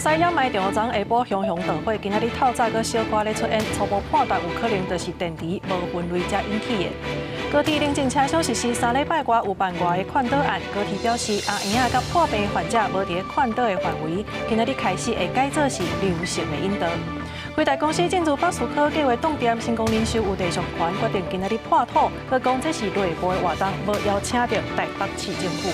西掩埋场昨下晡熊熊大火，今仔日透早个小可咧出现，初步判断有可能就是电池无分类才引起的。高铁冷静车厢实施3礼拜外有办外的劝导案，高铁表示阿婴仔甲破病患者无伫劝导的范围，今仔日开始会改做是流行的引导。辉达公司进驻北斯科计划冻店，成功人寿有地上权决定今仔日破土，佮讲这是内部的活动，无邀请到台北市政府。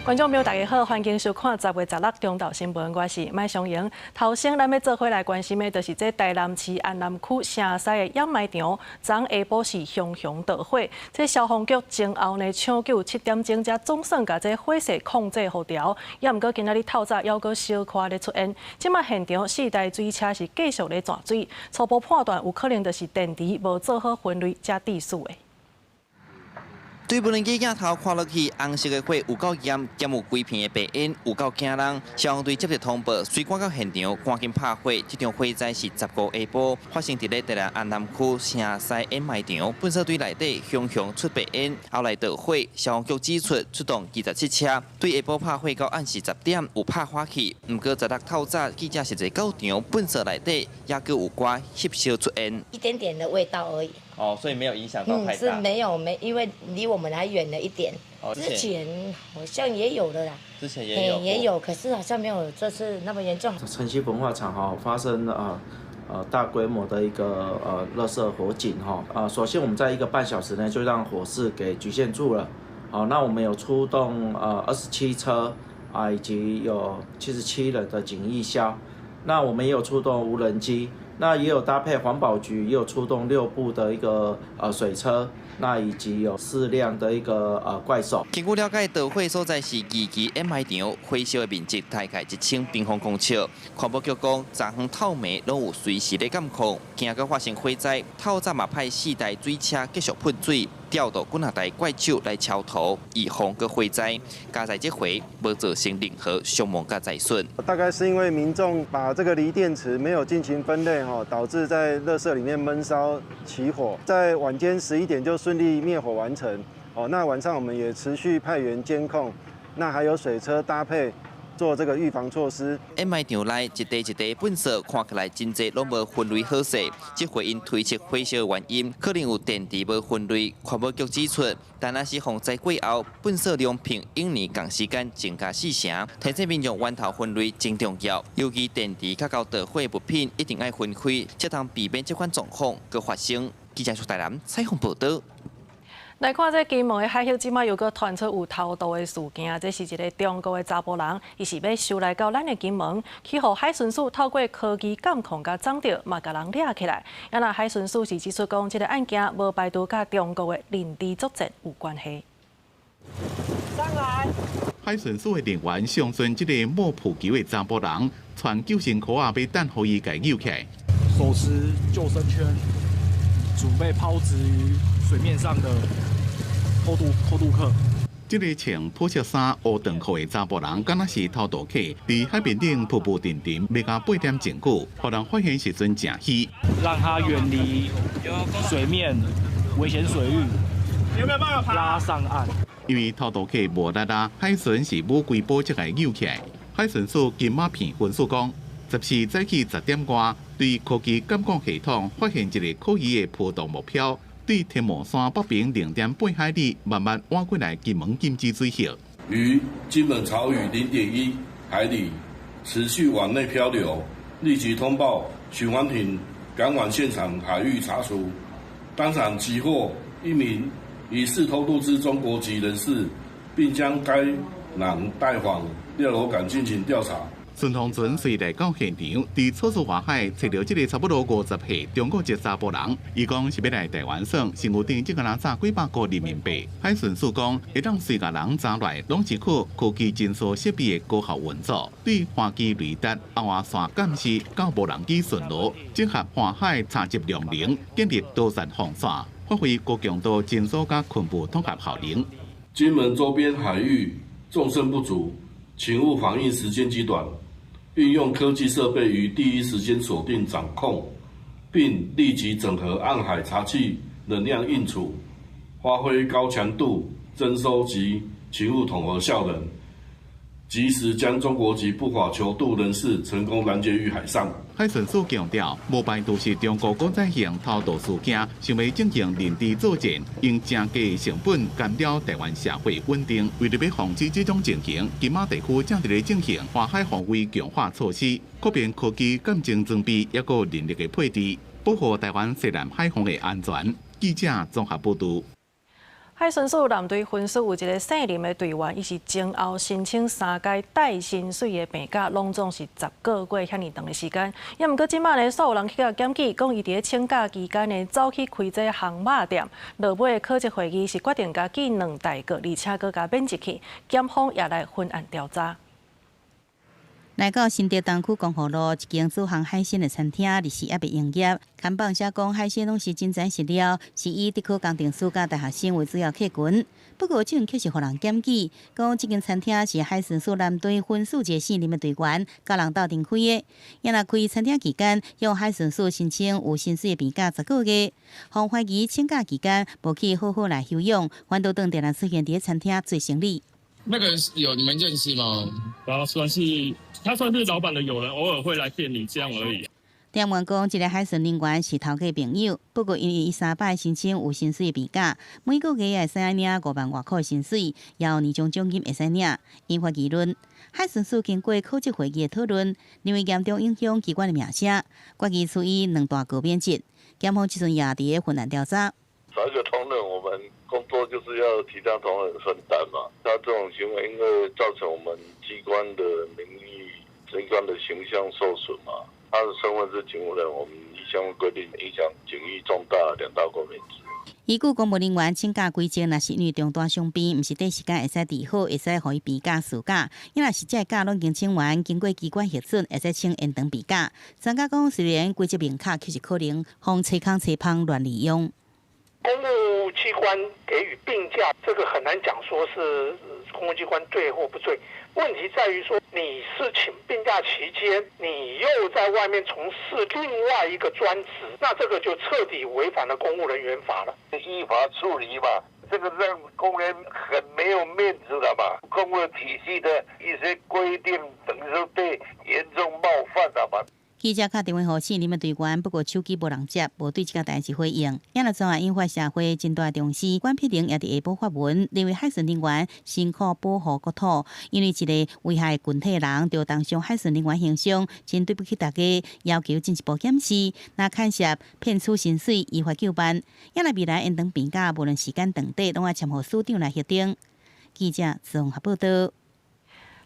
观众朋友，大家好，欢迎收看10月16中昼新闻，我是麦尚莹。头先咱要做回来关心的，就是这台南市安南区城西的掩埋场，昨下晡是熊熊大火。这消防局前后呢抢救7点钟，才总算把这火势控制好掉。也毋过今仔日透早还阁小可咧出现，即马现场4台水车是继续咧转水，初步判断有可能就是电池无做好分类才致死的。对无人机镜头看落去，红色的火有够严，兼有几片的白烟，有够惊人。消防队接到通报，随赶到现场，赶紧拍火。这场火灾是15下晡发生伫咧台南安南区城西掩埋场，喷射队内底熊熊出白烟，后来着火。消防局指出，出动27车，对下晡拍火到暗时10点有拍火器。不过16透早记者实际到场，喷射内底也佫有寡翕烧出烟，一点点的味道而已。哦，所以没有影响到太大。是没，因为离我们还远了一点。之前好像也有的啦。之前也有，可是好像没有这次那么严重。晨曦焚化厂发生大规模的一个垃圾火警首先我们在1个半小时内就让火势给局限住了。那我们有出动27车以及有77人的警役消。那我们也有出动无人机。那也有搭配环保局，也有出动6部的一个水车，那以及有4辆的一个怪手。经过了解，导火所在是二期掩埋场，火烧的面积大概1000平方公尺。环保局讲，昨昏透暝拢有随时咧监控，惊到发生火灾，透早嘛派4台水车继续喷水，调度几台怪手来消土，以防个火灾。加在这回无造成任何伤亡甲财损。大概是因为民众把这个锂电池没有进行分类导致在垃圾里面闷烧起火，在晚间11点就顺利灭火完成。那晚上我们也持续派员监控，那还有水车搭配做这个预防措施。掩埋场内一地一地粪扫，看起来真济拢无分类好势。这回因推测火烧的原因，可能有电池无分类。环保局指出，但若是防灾过后，粪扫量平永年共时间增加4成，提醒民众源头分类真重要。尤其电池较高导火物品，一定要分开，才通避免这款状况搁发生。记者出台南采访报道。来看这金门的海口，即马又搁传出有偷渡的事件。这是一个中国的查甫人，伊是要收来到咱的金门，去互海巡署透过科技监控甲掌着，嘛甲人抓起来。也那海巡署是指出讲，这个案件无排除甲中国的认知作战有关系。上来。海巡署的人员相信，这个摸普球的查甫人，传救生裤要等互伊给救起来。手持救生圈，准备抛掷于水面上的偷渡客。这个穿破色衫、乌长裤的查甫人，敢若是偷渡客，伫海边顶步步沉沉，要甲8点前久，互人发现时阵正虚，让他远离水面危险水域，有没有办法拉上岸？因为偷渡客无力啦，海巡是无规保才来救起来。海巡署金马片分署讲，14早起10点外，对科技监控系统发现一个可疑的波动目标。对天魔山北边0.8海里慢慢挖过来金门禁止水域，于金门潮屿0.1海里持续往内漂流，立即通报巡防艇赶往现场海域查处，当场击获1名疑似偷渡之中国籍人士，并将该男带往廖楼港进行调查。孙同存随来到现场，伫楚楚华海找到这个差不多50岁中国籍查甫人，伊讲是要来台湾省，身有定这个人赚几百个人民币。海巡署讲，会当随个人抓来，拢是靠科技侦查设备的高效运作，对花机雷达、后华线监视到无人机巡逻，结合环海查缉量能，建立多线防线，发挥高强度侦查甲昆布统合效能。金门周边海域纵深不足，勤务防疫时间极短。运用科技设备于第一时间锁定掌控，并立即整合岸海查缉能量应处，发挥高强度征收及勤务统合效能，及时将中国籍不法求渡人士成功拦截于海上。海巡署强调，无排除是中国国在型偷渡事件，想要进行认知作战，用正价成本干扰台湾社会稳定。为了要防止这种情形，金马地区正在进行花海防卫强化措施，扩编科技感情装备，也有人力的配置，保护台湾西南海防的安全。记者综合报道。海巡署男队分署有一个姓林的队员，伊是前后申请3届带薪水的病假，拢总是10个月遐尼长的时间。也毋过即摆呢，所有人去甲检举，讲伊伫咧请假期间呢，走去开这烘肉店。落尾的考级会议是决定甲记2大个，而且佮甲免职去。检方也来分案调查。来到新店东区公河路一间主行海鲜的餐厅，24时还未营业。看板写讲海鲜拢是真材实料，是以地区工程师甲大学生为主要客群。不过，这确实互人检举，讲这间餐厅是海巡署男队分署一姓林的队员甲人斗阵开的。因来开餐厅期间，向海巡署申请有薪水的病假10个月，互怀疑请假期间无去好好来休养，反倒当地人出现伫餐厅做生意。那个有你们认识吗？他算是老板的友人，偶尔会来店里这样而已。店员讲，这个海巡人员是头家朋友，不过因为伊3摆申请有薪水的病假，每个月会使领5万外块的薪水，也有2种奖金会使领，引发议论。海巡署经过考级会议的讨论，认为严重影响机关的名声，决议处以2大个免职。检方即阵也伫咧分案调查。找一个同仁，我们工作就是要体谅同仁分担嘛。他这种行为，因为造成我们机关的名誉、机关的形象受损嘛。他的身份是警务人，我们依相关规定，影响警誉重大2大过免职。依据公务人员请假规则，若是因为重大伤病，毋是短时间会使治好，会使互伊病假事假。因若是这假拢经请完，经过机关核准，会使请延长病假。专家讲，虽然规则明确，却是可能互吹空吹捧乱利用。公务机关给予病假，这个很难讲说是公务机关对或不对。问题在于说，你是请病假期间，你又在外面从事另外一个专职，那这个就彻底违反了公务人员法了。依法处理嘛，这个让工人很没有面子了嘛。公务体系的一些规定，等于说被严重冒犯了嘛。记者打电话给市林的队员，不过手机无人接，无对这个代志回应。因了专案引发社会真大重视，关批评也伫下晡发文，认为海巡人员辛苦保护国土，因为一个危害群体人，就当上海巡人员形象，真对不起大家，要求进一步检视。若牵涉骗取薪水，依法究办。因来未来延长病假，无论时间长短，拢要签互署长来核定。记者综合报道。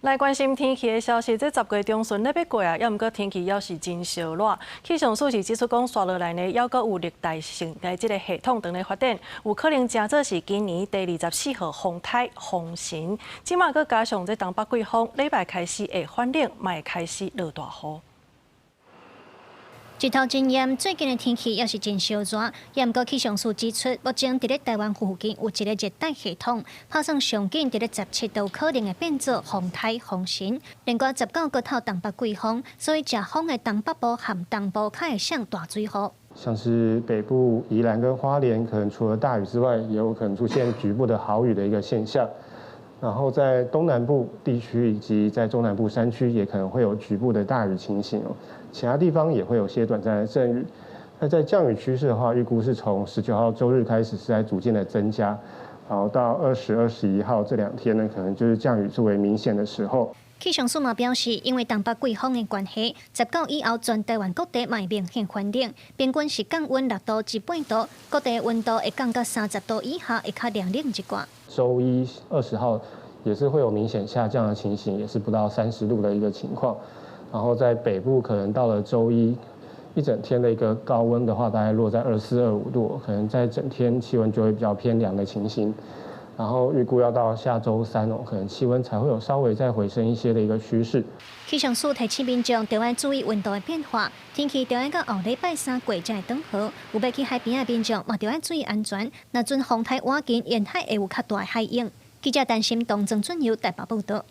来关心天气的消息，这10月中旬咧要过啊，也毋过天气还是真烧热。气象署是指出讲，刷落来呢，还阁有热带性的这个系统正在发展，有可能真做是今年第24号风台风神。即马阁加上这东北季风，礼拜开始会反冷，嘛开始落大雨。一头经验，最近的天气也是真烧热。也毋过气象署指出，目前伫咧台湾附近有一个热带系统，拍算上紧伫咧17度可能会变作风台风神，连过19个透东北季风，所以食风的东北部和东部较会上大水雨。像是北部宜兰跟花莲，可能除了大雨之外，也有可能出现局部的豪雨的一个现象。然后在东南部地区以及在中南部山区，也可能会有局部的大雨情形哦。其他地方也会有些短暂的阵雨。那在降雨趋势的话，预估是从19号周日开始是在逐渐的增加，然后到20、21号这2天呢，可能就是降雨最为明显的时候。气象署嘛表示，因为东北季风的关系，19以后全台湾各地嘛会明显反冷，平均是降温6度至8度，各地温度会降到30度以下，会较凉冷一寡。周一20号也是会有明显下降的情形，也是不到30度的一个情况。然后在北部可能到了周一一整天的一个高温的话，大概落在24、25度，可能在整天气温就会比较偏凉的情形。然后预估要到下周3可能气温才会有稍微再回升一些的一个趋势。气象署提醒民众要要注意温度的变化，天气要到后礼拜3过才会转好。有要去海边的民众嘛要注意安全，若阵风台晚近沿海会有较大的海涌。记者担心东郑准由台北报道。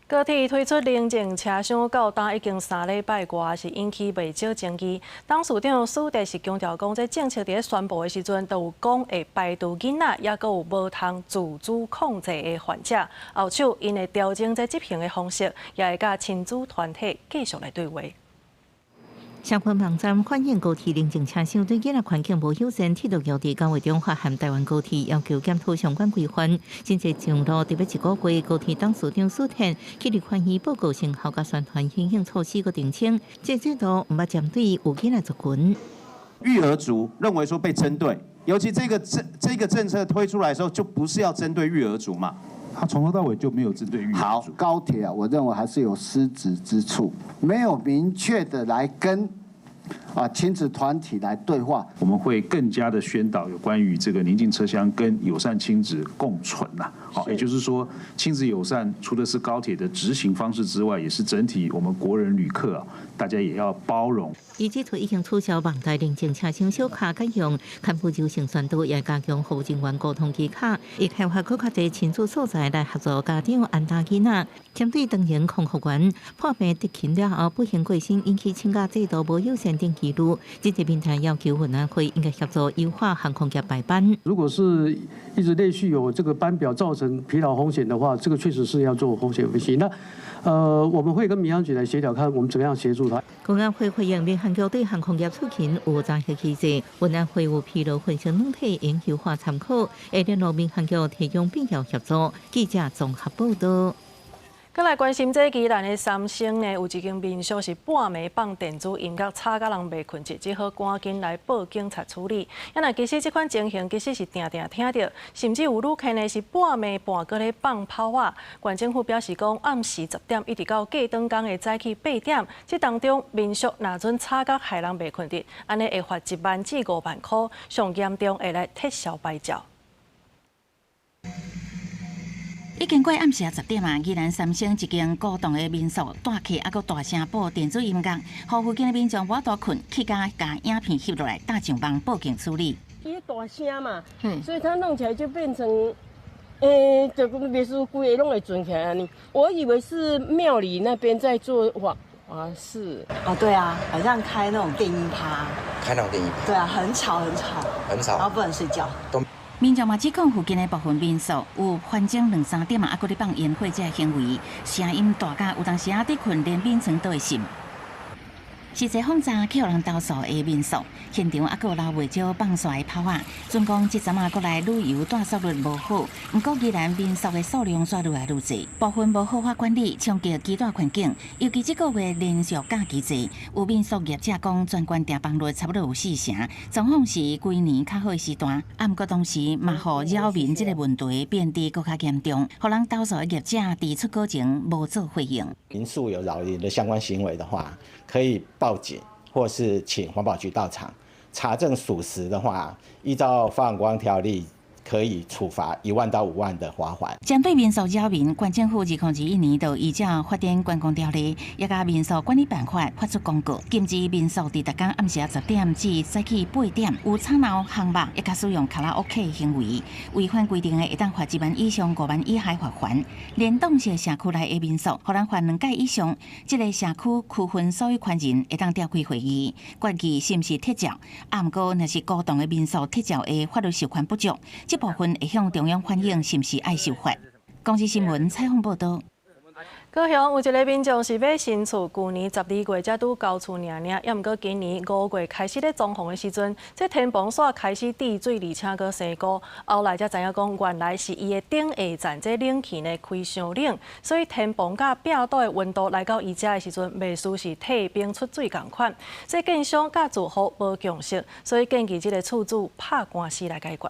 高铁推出冷静车厢到单已经3礼拜外，是引起未少争议。董事长苏德是强调讲，这政策伫宣布的时阵，都有讲会排除囡仔，也阁有无通自主控制的患者。后手因会调整这执行的方式，也会甲亲子团体继续来对话。相关网站反映高铁冷静车厢对囡仔环境无友善，铁路局伫9月中发函台湾高铁，要求检讨相关规范。真济上路特别1个月，高铁董事长苏天去立欢喜报告性效甲宣传影响措施个澄清，这制度毋捌针对有囡仔族群。育儿族认为说被针对，尤其这个政策推出来的时候，就不是要针对育儿族嘛。他从头到尾就没有针对育儿族。好，高铁啊，我认为还是有失职之处，没有明确的来跟亲子团体来对话。我们会更加的宣导有关于这个宁静车厢跟友善亲子共存呐。好，也就是说，亲子友善除了是高铁的执行方式之外，也是整体我们国人旅客大家也要包容。伊指出已经取消网台冷静车厢小卡改用，堪负州成宣导也加强服务人员沟通技巧，以开发更较多亲子所在来合作家长安搭囡仔。针对当年空服员破病得勤了后不幸过身，引起请假制度无友善等记录，这些平台要求运安会应该协助优化航空业排班。如果是一直连续有这个班表造成疲劳风险的话，这个确实是要做风险分析。那我们会跟民航局来协调，看我们怎么样协助他。运安会回应民航局对航空业出勤有综合机制，运安会有疲劳分析软体研究化参考，会联络民航局提供必要协助。记者综合报道。再来关心这宜兰的三星呢，有一间民宿是半暝放电子音乐，吵到人袂困觉，只好赶紧来报警察处理。因为其实这款情形其实是定定听到，甚至有旅客呢是半暝半搁咧放炮啊。县政府表示讲，暗时10点一直到过顿工的早起8点，这当中民宿若准吵到害人袂困着，安尼会罚1万至5万块，上严重会来撤销牌照。已经过暗时10点啊，宜兰三星一间高档的民宿，大气还阁大声播电子音乐，互附近的民众无大困，去甲影片翕落来，打上网报警处理。伊大声嘛，所以他弄起来就变成，这个别墅规个拢会准起来呢。我以为是庙里那边在做法事。哦，对啊，好像开那种电音趴。开那种电音趴。对啊，很吵，然后不能睡觉。民众嘛指控附近的部分民宿有反正2、3点啊，还搁咧放烟火这行为，声音大甲有当时啊伫困连眠床都会醒。是一个轰炸去互人投诉的民宿，现场还阁有留未少放煞的炮啊。准讲这阵啊，国内旅游带速率无好，不过宜兰民宿的数量却愈来愈侪，部分无合法管理，冲击居住环境。尤其这个月连续假期侪，有民宿业者讲全县订房率差不多有4成，状况是规年较好的时段。啊，不过当时嘛，互扰民这个问题变得更加严重，互人投诉的业者提出过程无做回应。民宿有扰民的相关行为的话，可以报警，或是请环保局到场查证属实的话，依照发展光条例，可以处罚1万到5万的罚款。针对民宿扰民，县政府2021年就依照发展观光条例，也甲民宿管理办法发出公告，禁止民宿伫逐天暗时10点至早起8点有吵闹、烘肉，也甲使用卡拉 OK 行为，违反规定的，会当罚1万以上5万以下罚款。连当时社区内的民宿，互人罚2届以上，这个社区区分所有权人会当召开会议，决议是毋是撤照。啊，毋过若是高档的民宿撤照的法律授权不足，这部分会向中央反映是毋是爱受罚。公司新闻采访报道。高雄有一个民众是买新厝，去年12月才拄交厝尔，也毋过今年5月开始咧装潢的时阵，这天棚煞开始滴水，而且阁生菇。后来才知影讲，原来是伊的顶下站这冷气呢开伤冷，所以天棚甲壁倒的温度来到伊遮的时阵，袂输是退冰出水共款。这建商甲住户无共识，所以建议这个厝主拍官司来解决。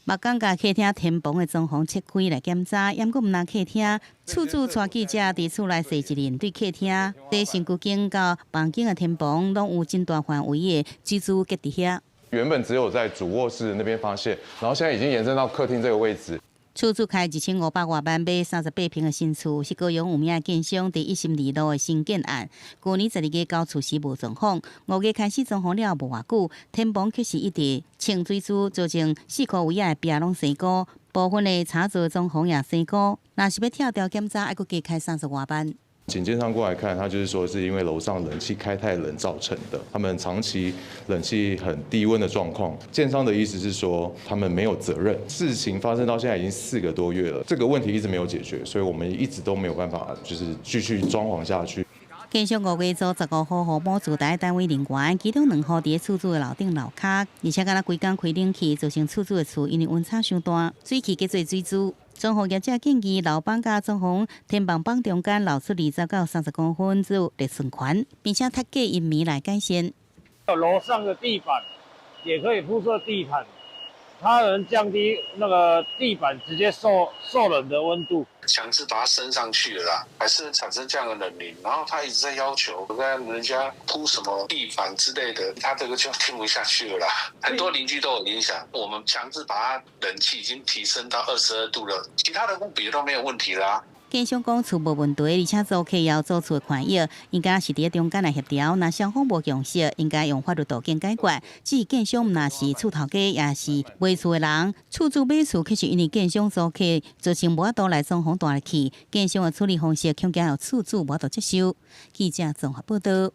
木港甲客厅天棚的装潢拆开来检查，也毋过毋若客厅，厝主带记者伫厝内踅一轮，对客厅、在身躯间到房间的天棚，拢有真大范围的居住隔伫遐。原本只有在主卧室那边发现，然后现在已经延伸到客厅这个位置。厝主开1500多万买38平的新厝，是高雄有名的建商伫112路的新建案。去年12月交厝时无装潢，5月开始装潢了无偌久，天棚却是一直清水珠，造成4块有影的壁拢生菇，部分的查做总红也升高，若是要跳掉检查，还佫加开30外万。警戒上过来看，他就是说是因为楼上冷气开太冷造成的，他们长期冷气很低温的状况。建商的意思是说他们没有责任，事情发生到现在已经4个多月了，这个问题一直没有解决，所以我们一直都没有办法就是继续装潢下去。建商5月初15号互补助台单位人员，其中2户伫厝主的楼顶楼骹，而且敢若规工开冷气，造成厝主的厝因为温差伤大，水汽加做水珠。装潢业者建议楼板甲装潢天棚板中间留出20到30公分左右的存款，并且拆解阴霾来改善。楼上的地板也可以铺设地毯，它能降低那个地板直接受冷的温度。强制把它升上去了啦，还是产生这样的冷凝，然后他一直在要求跟人家铺什么地板之类的，他这个就听不下去了啦。很多邻居都有影响，我们强制把它冷气已经提升到22度了，其他的物别都没有问题啦。建商讲厝无问题，而且租客要做厝的权益，应该是伫中间来协调。若双方无共识，应该用法律途径解决。至于建商若是厝头家，也是卖厝的人，厝主买厝却是因为建商租客造成无法度来装潢大力气，建商的处理方式恐惊有厝主无法度接受。记者综合报道。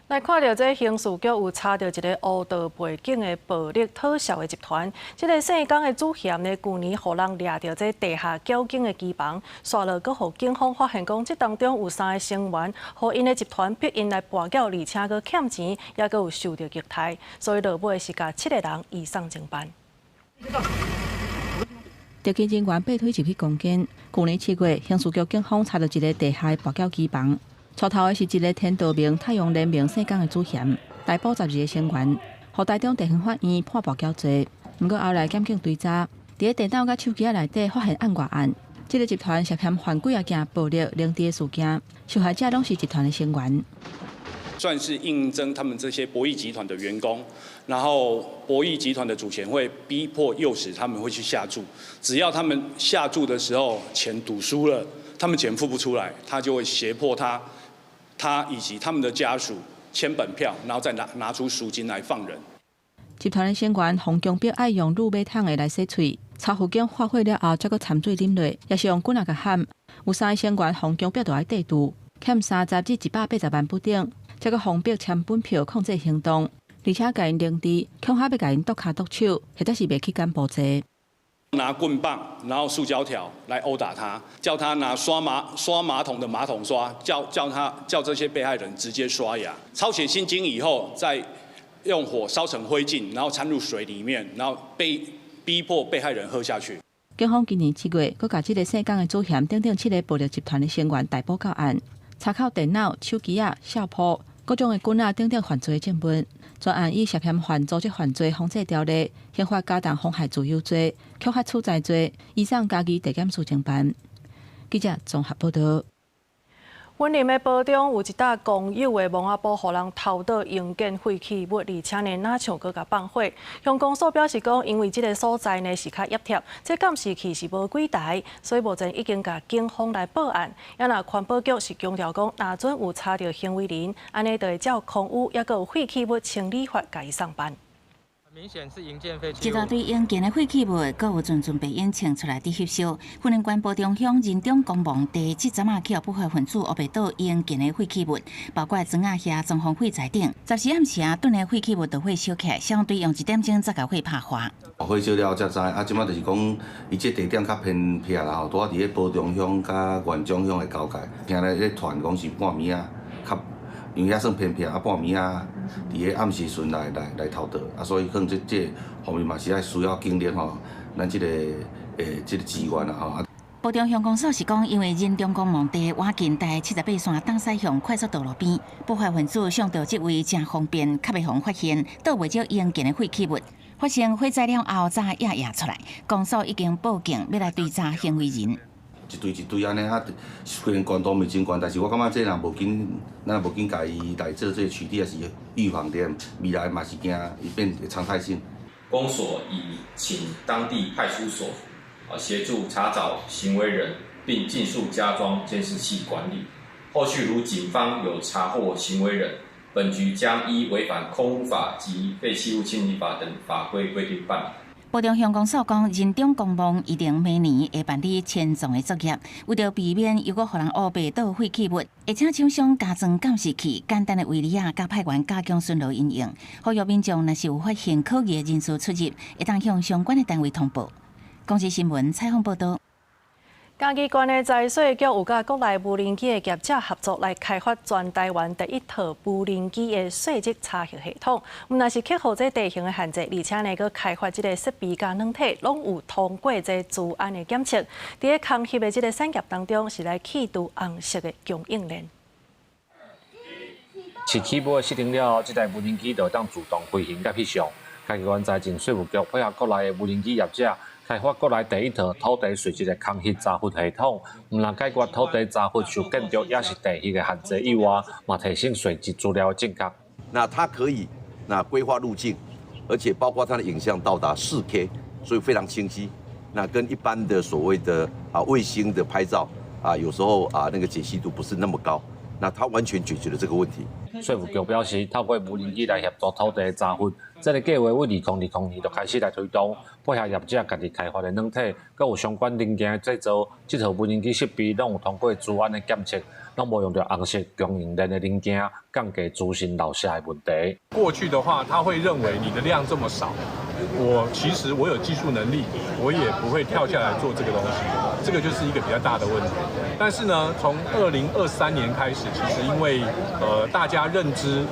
来看到这刑事局有查到一个黑道背景的暴力讨销的集团，这个姓江的主嫌呢，去年互人掠到这地下缴警的机房，刷了，佮互警方发现讲，这当中有3个成员，互因的集团逼因来跋筊，而且佮欠钱，也佮有受到虐待，所以落尾是甲7个人移送侦办。特警人员被推入去攻坚，去年7月，刑事局警方查到一个地下跋筊机房。出头的是一个天道明、太阳联名姓江的主嫌，逮捕12个成员，互台中地方法院判跋筊罪。不过后来检警追查，伫电脑甲手机内底发现案外案，这个集团涉嫌犯几啊件暴力凌迟的事件，受害者拢是集团的成员。算是应征他们这些博弈集团的员工，然后博弈集团的主嫌会逼迫诱使他们会去下注，只要他们下注的时候钱赌输了，他们钱付不出来，他就会胁迫他以及他们的家属签本票，然后再拿出赎金来放人。集团的成员洪强表爱用氯马桶的来洗喙，查附近发火了后，再搁掺水啉落，也是用棍仔甲喊。有3个成员洪强表就爱地赌，欠30至180万不等，再搁封闭签本票控制行动，而且甲因凌迟，恐吓要甲因剁脚剁手，或者是袂去干部罪。拿棍棒，然后塑胶条来殴打他，叫他拿刷马桶的马桶刷，叫这些被害人直接刷牙，抄写心经以后，再用火烧成灰烬，然后掺入水里面，然后逼迫被害人喝下去。警方今年7月，佮甲这个姓江的主嫌等7个暴力集团的成员逮捕到案，查扣电脑、手机啊、相簿、各种的棍啊等犯罪证物。专案以涉嫌犯组织犯罪防制条例、刑法加重妨害自由罪、恐吓处宰罪，移送嘉义地检署侦办。记者综合报道。云林的埔中有一搭公有的蒙阿波，互人偷倒用建废弃物，而且呢，哪像佮甲放火。乡公所表示讲，因为这个所在呢是较压贴，这监视器是无几台，所以目前已经甲警方来报案。也那环保局是强调讲，若准有查到行为人，安尼就会照空污，也佮有废弃物清理法甲伊上班。明显是营建废弃物。一大堆用建的废弃物，阁有阵阵被引清出来伫吸收。云林县埔中乡仁中公墓地这阵啊，去互不法分子乌白倒用建的废弃物，包括砖啊、遐装潢废材等。10时暗时啊，顿的废弃物就会烧起来，相对用1点钟才甲火拍化。火烧了才知，即摆就是讲，伊这地点较偏僻啦吼，拄啊伫咧埔中乡甲元中乡的交界，听咧传讲是半暝啊，因为遐算偏僻啊，半暝啊，伫咧暗时阵来偷盗啊，所以可能这方面嘛是爱需要经历吼，咱这个资源啦吼。埔中乡公所是讲，因为仁中公墓地挖近在78线东西向快速道路边，不法分子上到这位真方便，较袂互发现，倒袂少用建的废弃物。发现火灾了后，才也出来，公所已经报警，要来追查行为人。一堆安尼啊，虽然关度未真悬，但是我感觉这若无紧，咱无紧家己来做这个取缔，也是预防点，未来嘛是惊伊变常态性。公所已请当地派出所协助查找行为人，并尽速加装监视器管理。后续如警方有查获行为人，本局将依违反空污法及废弃物清理法等法规规定办理。部长向公所讲，人中公墓一定每年会办理迁葬的作业，为了避免又搁互人乌白倒废弃物，会请厂商加装监视器，简单的围篱啊，甲派员加强巡逻应用，呼吁民众若是有发现可疑的人士出入，会当向相关的单位通报。公司新闻采访报道。嘉义县的财税局有甲国内无人机的业者合作来开发全台湾第一套无人机的税籍查核系统。若是克服这地形的限制，而且呢，佮开发这个设备甲软体，拢有通过这资安的检测。伫咧空翕的这个产业当中，是来启动红色的供应链。是起步的设定了后，这台无人机就当自动飞行甲翕相。嘉义县财政税务局配合国内的无人机业者。开发国内第一套土地税籍的空翕查核系统，唔但解决土地查核受建筑也是地形的限制以外，嘛提升税籍资料的正确。那它可以规划路径，而且包括它的影像到达4K， 所以非常清晰。那跟一般的所谓的卫星的拍照有时候那个解析度不是那么高。那它完全解决了这个问题。税务局表示，透过无人机来协助土地的查核，这个计划为2020年就开始来推动，配合业者家己开发的软体，佮有相关零件的制造，这套无人机设备拢有通过资安的检测，拢无用到红色供应链的零件，降低资讯漏下的问题。过去的话，他会认为你的量这么少，其实我有技术能力，我也不会跳下来做这个东西，这个就是一个比较大的问题。但是呢，从2023年开始，其实因为大家认知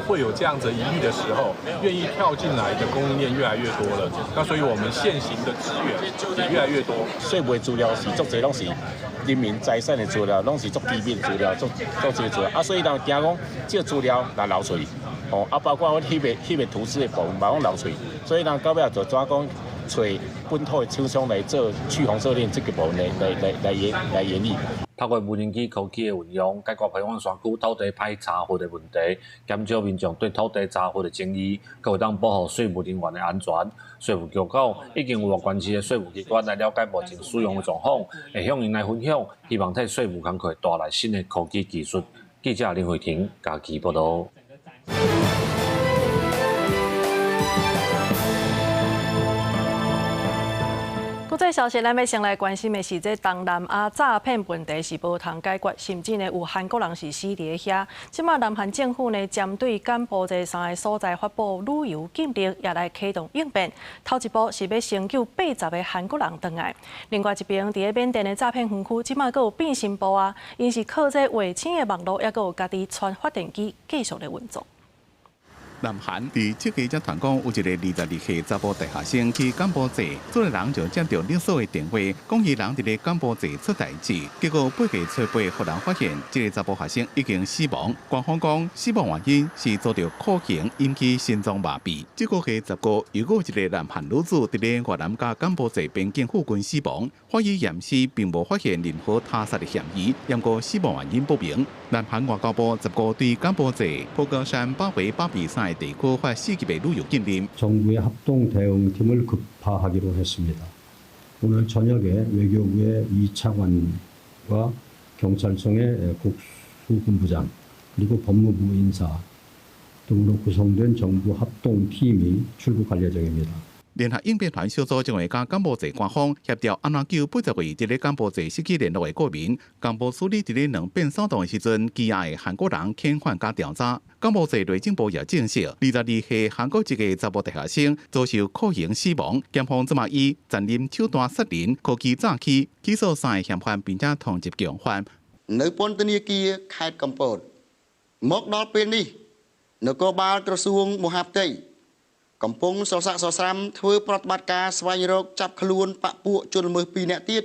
会有这样子疑虑的时候，愿意跳进来的供应链越来越多了。那所以我们现行的资源也越来越多。税务资料是足侪拢是人民财产的资料，拢是足机密的资料，足侪资料。所以人惊讲这个资料来流出去，包括我翕的图纸的部分嘛，拢流出去。所以人到尾就怎讲？找本土的厂商来做去红色链这个部分来演绎。透过无人机科技的运用，解决台湾山区土地歹查核的问题，减少民众对土地查核的争议，佮会当保护税务人员的安全。税务局讲，已经有关系的税务机关来了解目前使用的状况，会向因来分享，希望替税务工课带来新的科技技术。记者林慧婷嘉义报道。这消息，咱要先来关心的是，这东南亚诈骗问题是无通解决，甚至呢有韩国人是死伫遐。即马南韩政府呢，针对柬埔寨3个所在发布旅游禁令，也来启动应变。头一步是要先救80个韩国人回来。另外一边，伫咧缅甸的诈骗园区，即马阁有变新部啊，因是靠这卫星的网络，也阁有家己传发电机继续来运作。南韩伫这个则传讲，有一个22岁查甫大学生去柬埔寨，做个人就接到勒索的电话，讲伊人伫咧柬埔寨出代志，结果8月初8，互人发现这个查甫学生已经死亡。官方讲死亡原因是遭到酷刑引起心脏麻痹。这个月15，又有一个南韩女子伫咧越南甲柬埔寨边境附近死亡，法医验尸并无发现任何他杀的嫌疑，不过死亡原因不明。南韩外交部15对柬埔寨포가산 바위 바비산地区发4级的旅游禁令。 정부의 합동 대응팀을 급파하기로 했습니다. 오늘 저녁에 외교부의 이창환과 경찰청의 국수본부장 그리고 법무부 인사 등으로 구성된 정부 합동팀이 출국할 예정입니다. 联合应变团小组将会甲柬埔寨官方协调安怎救80位伫咧柬埔寨失去联络的国民。柬埔处理伫咧2变骚动的时阵，羁押的韩国人遣返加调查。柬埔寨内政部也证实，22岁韩国籍的查甫大学生遭受酷刑死亡。检方即马以残忍手段杀人、科技诈欺起诉3个嫌犯，并且通缉共犯。នៅពន្ធនាគារខេត្តកំពតមកដល់ពេលនេះនគរបាលក្រសួងមហាផ្ទៃកំពុងសរស័កសរស្រាំធ្វើប្រតិបត្តិការស្វែងរកចាប់ខ្លួនបកពួកជនល្មើស2នាក់ទៀត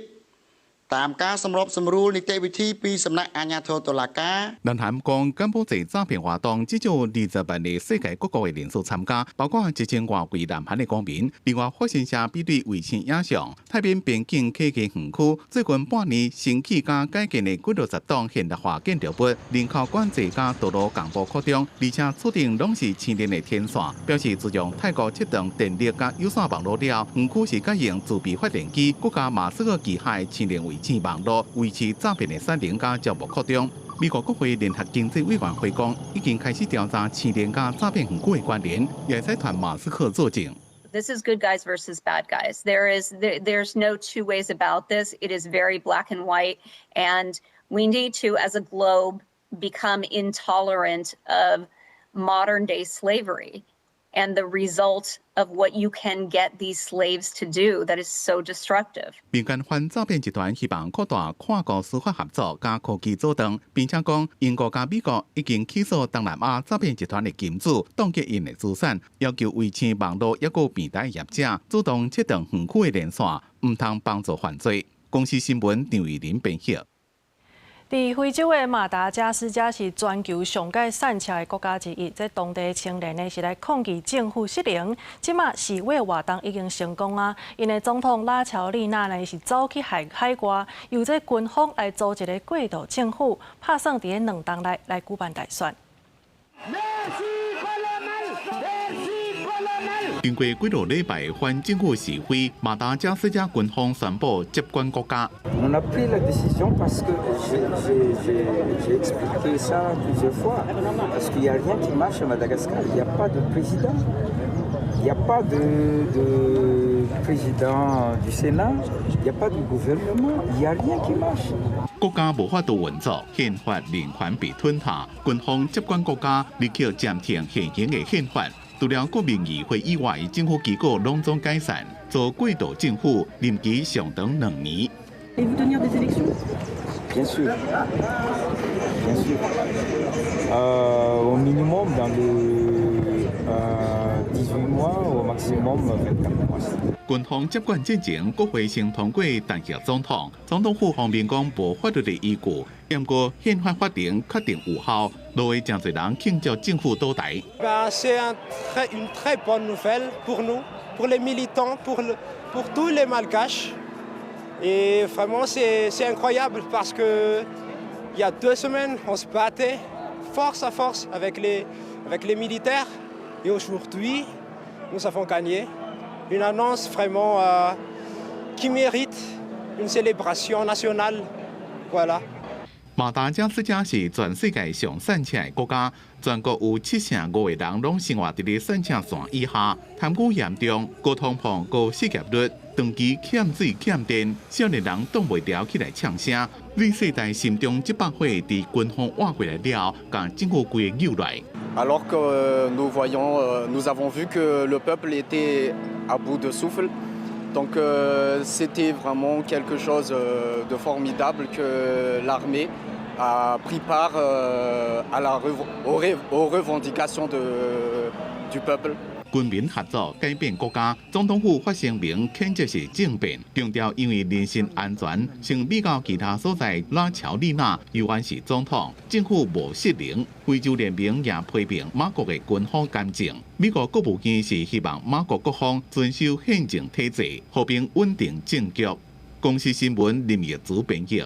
តាមការសម្របសម្រួលនីតិវិធីពីសំណាក់អាជ្ញាធរតុលាការ南韩讲柬埔寨诈骗活动至少20万的世界各国的人数参加，包括1000多位南韩的公民。另外，发生社比对卫星影像，太平边境科技园区最近半年新起加改建的60栋现代化建筑物，人口管制加道路公布扩张，而且注定拢是千年的天线，表示自从泰国切断电力加有线网络了，园区是改用自闭发电机，国家马斯克旗下的千年卫星网络维持诈骗的产能加业务扩张。美国国会联合经济委员会讲，已经开始调查千年加诈骗园区的关联，也在团马斯克作证。This is good guys versus bad guys. There's no two ways about this. It is very black and white, and we need to, as a globe, become intolerant of modern day slavery and the result of what you can get these slaves to do that is so destructive. 民间反诈骗集团希望扩大跨国司法合作加科技组动，并且讲英国加美国已经起诉东南亚诈骗集团的金主，冻结因的资产，要求维持网络抑个平台业者主动切断园区的连线，唔通帮助犯罪。公司新闻张玉林编辑。伫非洲的马达加斯加是全球上界散车的国家之一，在当地青年呢是来抗议政府失灵。即马示威活动已经成功啊！因的总统拉乔利纳呢是走去海外，由这军方来组一个过渡政府，打算伫2冬内来举办大选。经过几个礼拜反政府示威，马达加斯加军方宣布接管国家。On a pris la décision parce que j'ai expliqué ça plusieurs fois. Parce qu'il n'y a rien qui marche à Madagascar. Il n'y a pas de président. Il n'y a pas de président du Sénat. Il n'y a pas de gouvernement. Il n'y a rien qui marche. 国家无法度运作，宪法连环被吞下，军方接管国家，立刻暂停现行的宪法。除了国民议会以外，政府机构拢总解散，做过渡政府，任期上长2年。Et vous tenir des élections? Bien sûr. Bien sûr. Au minimum dans les 18 mois, au maximum 24 mois. 军方接管之前，国会先通过弹劾总统，总统府方面讲无法律的依据，不过宪法法庭确定有效，落去真侪人庆祝政府倒台。C'est une très bonne nouvelle pour nous, pour les militants, pour tous les Malgaches. Et vraiment, c'est incroyable parce que il y a 2 semaines, on se battait force à force avec les militaires. Et aujourd'hui, nous avons gagné. Une annonce vraiment qui mérite une célébration nationale. Voilà. 马达加斯加是全世界上散车的国家，全国有7成5个人拢生活伫咧散车线以下，贪污严重，高通膨、高失业率，长期欠水欠电，少年人挡袂牢起来呛声。历世代心中这把火伫军方换过来了，甲政府规个扭来。Alors que nous avons vu que le peuple était à bout de souffle. Donc c'était vraiment quelque chose de formidable que l'armée a pris part aux revendications du peuple. 军民合作改变国家，总统府发声明谴责是政变，强调因为人身安全，先比较其他所在拉乔丽娜犹原是总统，政府无失灵。非洲联盟也批评马国的军方干政。美国国务院是希望马国国方遵守宪政体制，和平稳定政局。公司新闻林业主编辑。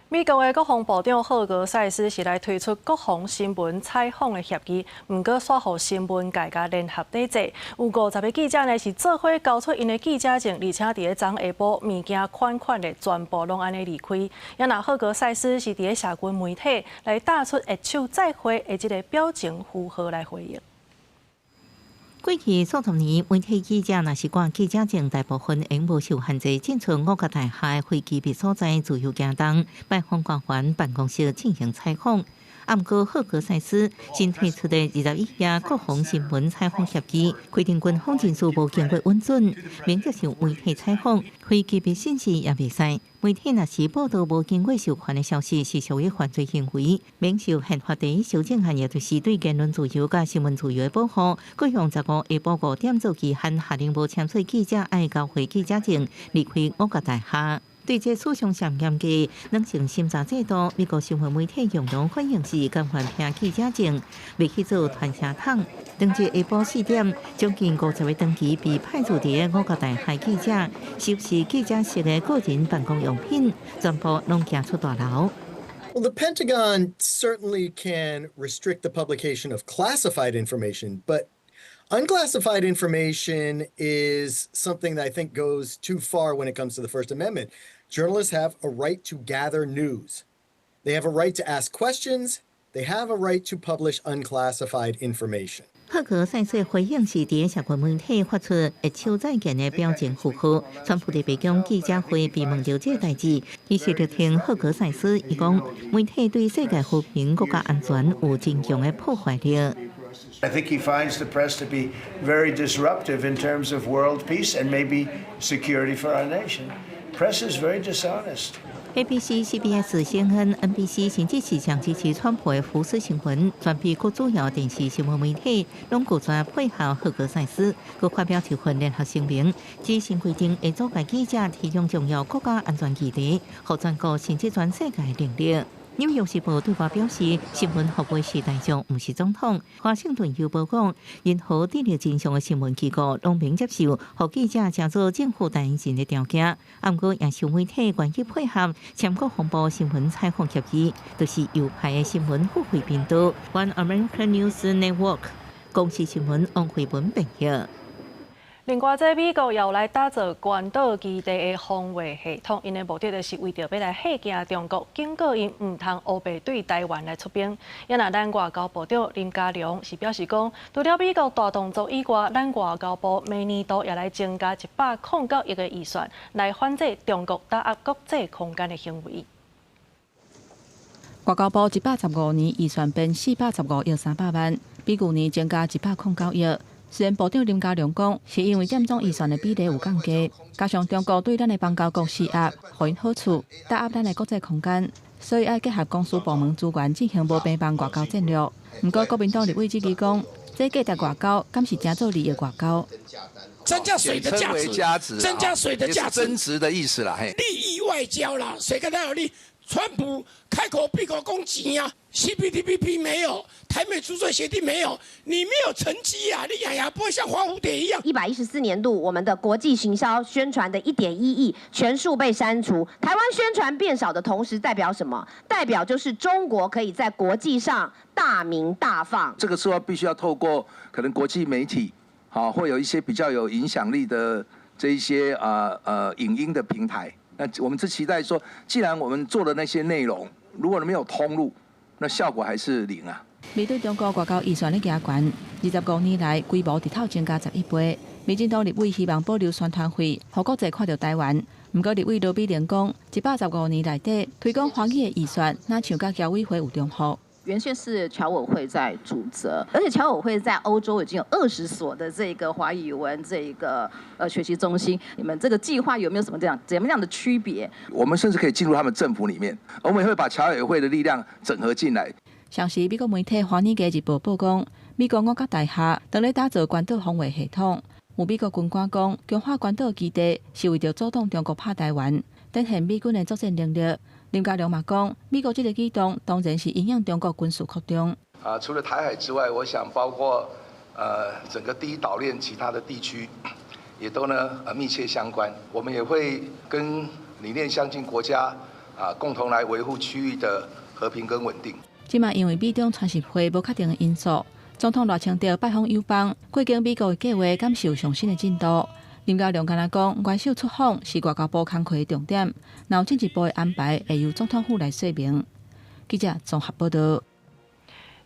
美国的国防部长赫格塞斯是来推出国防新闻采访的协议，不过煞予新闻界甲联合抵制。有50个记者呢是做伙交出因的记者证，而且伫咧昨下晡物件款的全部拢安尼离开。也那赫格塞斯是伫咧社群媒体来打出握手再会的这个表情符号来回应。过去数十年，媒体记者若是挂记者证，大部分因无受限制进出5个大厦飞机别所在自由行动，拜访官员办公室进行采访。不过，赫格塞斯新推出的21页国防新闻采访协议，规定军方人士无经过允准，免接受媒体采访，飞机别信息也袂使。媒体若是报道无经过授权的消息，是属于犯罪行为，免受宪法第一修正案，也就是对言论自由甲新闻自由的保护。各用15下晡5点做期限，下令无签税记者爱交回记者证，离开5个大厦。对这史上上严格2层审查制度，美国新闻媒体用容反应是更换凭记者证，未去做传声筒。当日下晡4点，将近50位登记被派驻伫5个大厦记者，收拾记者室的个人办公用品，全部拢行出大楼。Well, the Pentagon certainly can restrict the publication of classified information, but unclassified information is something that I think goes too far when it comes to the First Amendment. Journalists have a right to gather news. They have a right to ask questions. They have a right to publish unclassified information. 赫格赛斯回应是伫社群媒体发出一手再见的表情符号。川普伫白宫记者会被问到这代志，伊是就听赫格赛斯伊讲，媒体对世界和平、国家安全有真强的破坏力。I think he finds the press to be very disruptive in terms of world peace and maybe security for our nation. Press is very dishonest. ABC、CBS、CNN、NBC 甚至是上支持川普的福斯新闻，全批各主要电视新闻媒体拢拒绝配合赫格赛斯，佮发表一份联合声明，指新规定会阻碍记者提供重要国家安全议题，互全国甚至全世界领略。纽约时报对外表示，新闻服务时代上不是总统。华盛顿邮报讲，任何订立真相的新闻机构拢免接受，互记者加做政府代言人的条件。不过，也受媒体愿意配合，签过红报新闻采访协议，就是右派的新闻付费频道 One American News Network 公司新闻王慧文评价。另外，在美国又来打造关岛基地的防卫系统，因的目的就是为着要来吓惊中国，警告因唔通乌白对台湾来出兵。也那咱外交部长林佳龙是表示讲，除了美国大动作以外，咱外交部明年度也来增加109亿的预算，来反制中国打压国际空间的行为。外交部115年预算变415亿300万，比去年增加109亿。虽然部长林佳龙讲，是因为点总预算的比例有降低，加上中国对咱的邦交国施压，互因好处打压咱的国际空间，所以要结合公司部门资源进行无偏帮外交战略。不过，国民党立委质疑讲，这价值外交，敢是真做利益外交？增加水的价值，增加水的价值，增值的意思啦，嘿，利益外交啦，谁跟他有利？川普开口闭口攻击啊 ，CPTPP 没有，台美租税协定没有，你没有成绩啊，你养牙不会像花蝴蝶一样。114年度我们的国际行销宣传的1.1亿全数被删除，台湾宣传变少的同时，代表什么？代表就是中国可以在国际上大鸣大放。这个时候必须要透过可能国际媒体，好，会有一些比较有影响力的这一些影音的平台。那我们是期待说，既然我们做的那些内容，如果没有通路，那效果还是零啊。面对中国外交预算的加权，25年来规模直头增加11倍。民进党立委希望保留宣传费，让国际看到台湾。不过立委罗美莲讲，115年内底推广华语的预算，哪像甲侨委会有重复。原先是侨委会在主责，而且侨委会在欧洲已经有20所的这个华语文这个学习中心。你们这个计划有没有什么怎么样的区别？我们甚至可以进入他们政府里面，我们也会把侨委会的力量整合进来。上时美国媒体《华尔街日报》报讲，美国五角大厦正在打造关岛防卫系统。有美国军官讲，强化关岛基地是为着阻挡中国拍台湾，展现美军的作战能力。林佳龙嘛讲，美国这个举动当然是影响中国军事扩张。除了台海之外，我想包括整个第一岛链其他的地区，也都密切相关。我们也会跟理念相近国家共同来维护区域的和平跟稳定。即嘛因为美中传习会无确定的因素，总统赖清德拜访友邦，过境美国的计划敢是有上新的进度。林佳龙敢若讲，元首出访是外交部工作的重点，然后进一步的安排会由总统府来说明。记者综合报道。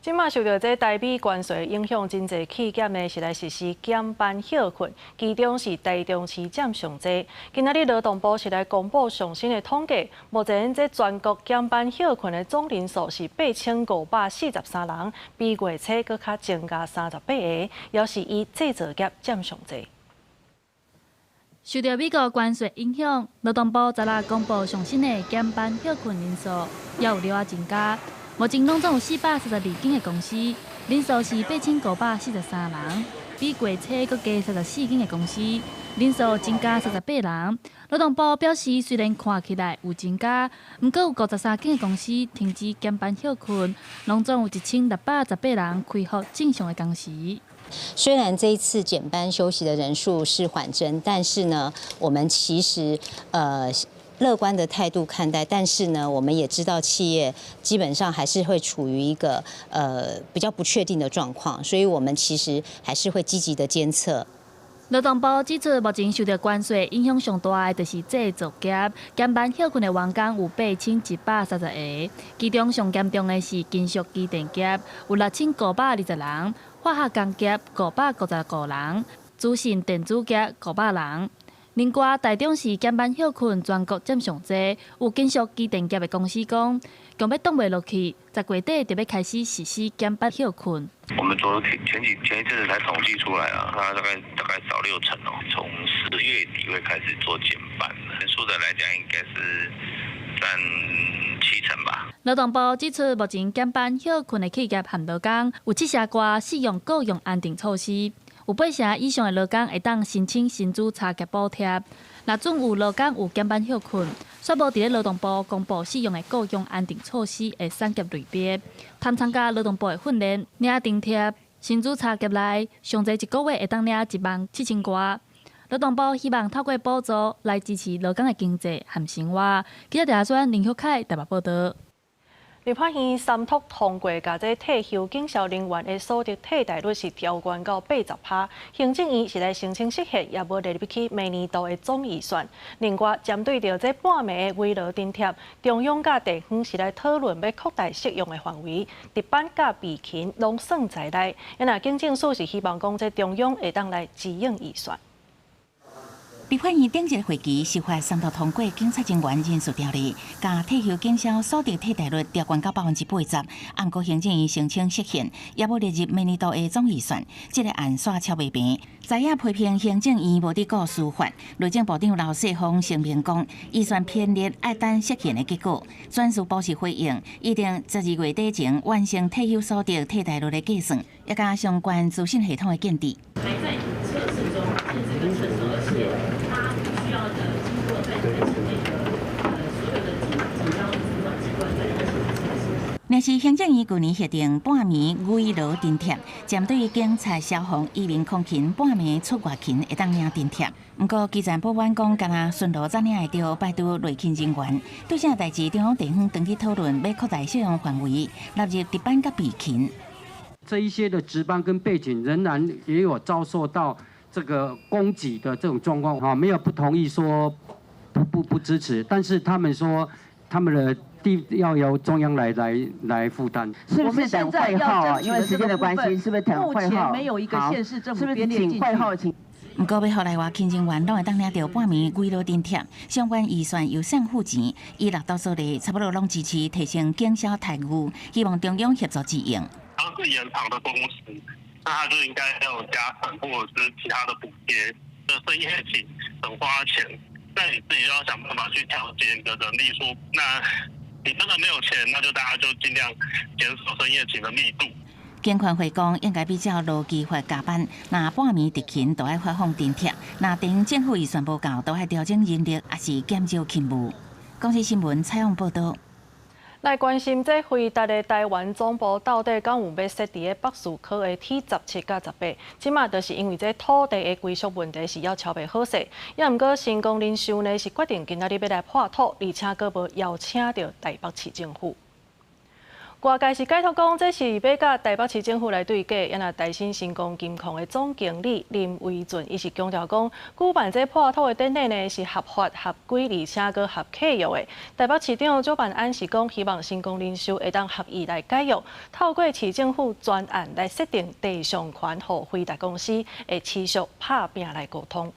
即马受到这台美关税影响，真侪企业呢是来实施减班休困，其中是台中市占上侪。今仔日劳动部是来公布上新的统计，目前这全国减班休困的总人数是8543人，比月初搁较增加38个，也是以制造业占上侪。受到美国关税影响，劳动部昨日公布上新的减班休困人数，也有了增加。目前拢总有432间的公司，人数是8543人，比月初搁加34间的公司，人数增加38人。劳动部表示，虽然看起来有增加，不过有53间的公司停止减班休困，拢总有1618人恢复正常的工时。虽然这一次减班休息的人数是缓增，但是呢，我们其实乐观的态度看待，但是呢，我们也知道企业基本上还是会处于一个比较不确定的状况，所以我们其实还是会积极的监测劳动部指出，目前受到关税影响上大的就是制造业，减班休困的员工有8130个，其中上严重的是金属机电业，有6920人，化学工业559人，资讯电子业500人。另外，台中市减班休困全国占上济，有金属机电业的公司讲，强要挡袂落去，10月底就要开始实施减班休困。我们前一阵子才统计出来啊，它大概少60%哦，从10月底会开始做减班，人数的来讲应该是占70%吧。劳动部指出，目前减班休困的企业和劳工有7社挂适用各种安定措施。有8成以上的劳工会当申请薪资差额补贴。若准有劳工有减班休困，宣布伫咧劳动部公布适用的各种安定措施的产业类别，通参加劳动部的训练，领津贴，薪资差额内上侪1个月会当领17000块。劳动部希望透过补助来支持劳工的经济和生活。记者陈选林秀凯台北报道。立法院三读通过，甲这退休警消人员的所得替代率是调悬到80%。行政院是来申请实现，也无列入去明年度的总预算。另外，针对着这半暝的慰劳津贴，中央甲地方是来讨论要扩大适用的范围，值班甲备勤拢算在内。因若警政署是希望讲，这中央会当来支应预算。立法院顶一个会期修法三读通过警察人员人数条例，甲退休警消所得替代率调悬到80%。按过行政院申请实现，也无列入明年度的总预算。这个案煞超袂平。在野批评行政院无伫顾司法，内政部长刘世峰声明讲，预算偏劣，爱等实现的结果。专属保持回应，一定12月底前完成退休所得替代率的计算，也甲相关资讯系统的建立。还在测试中，甚至跟成熟的是它需要的经过在所有的紧张主管机关在开始。若是行政院去年核定半暝慰劳津贴，针对警察、消防、移民抗勤半暝出外勤会当领津贴。不过，基层保安讲，敢若顺路才领会到拜读内勤人员。对这代志，中央地方长期讨论要扩大适用范围，纳入值班甲备勤。这一些的值班跟备勤仍然也有遭受到这个供给的这种状况哈，没有不同意说不支持，但是他们说他们的要由中央来负担。是不是等会号啊？因为时间的关系，是不是等会号？目前没有一个县市政府编列进去。会号请。不过要后来外勤人员拢会当领到半暝慰劳津贴，相关预算由省付钱，以6到所里差不多拢支持提升警消待遇，希望中央协助支援。它是延长的工时，那它就应该要有加成或者是其他的补贴。深夜勤很花钱，那你自己就要想办法去调节你的人力数。那你真的没有钱，那就大家就尽量减少深夜勤的密度。警权会讲应该比照劳基法加班，那半暝值勤都要发放津贴，那地方政府预算不够，都要调整人力，也是减少勤务。公司新闻采访报道。来关心这回答的台湾总部到底敢有要设伫个北树科的 T17甲18？即马就是因为这土地的归属问题是要敲袂好势，也毋过成功人寿呢是决定今仔日要来破土，而且阁无邀请到台北市政府。外界是解读讲，这是要甲台北市政府来对价，因为台新成功金矿的总经理林维俊，伊是强调讲，举办这破土的典礼呢是合法、合规，而且佫合契约的。台北市长主办案是讲，希望成功人寿会当合意来解约，透过市政府专案来设定地上权，互辉达公司会持续拍拼来沟通。